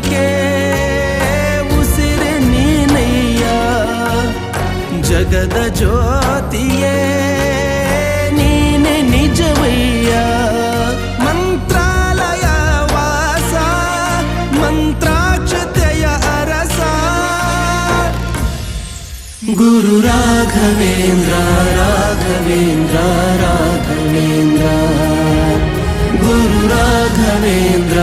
ಜೀವಕ್ಕೆ ಉಸಿರು ನೀನಯ್ಯ, ಜಗದ ಜ್ಯೋತಿಯೇ ನೀನೆ ನಿಜವಯ್ಯ. ಮಂತ್ರಾಲಯ ವಾಸ ಮಂತ್ರಾಕ್ಷತೆಯ ಅರಸ ಗುರು ರಾಘವೇಂದ್ರ ರಾಘವೇಂದ್ರ ರಾಘವೇಂದ್ರ ಗುರು ರಾಘವೇಂದ್ರ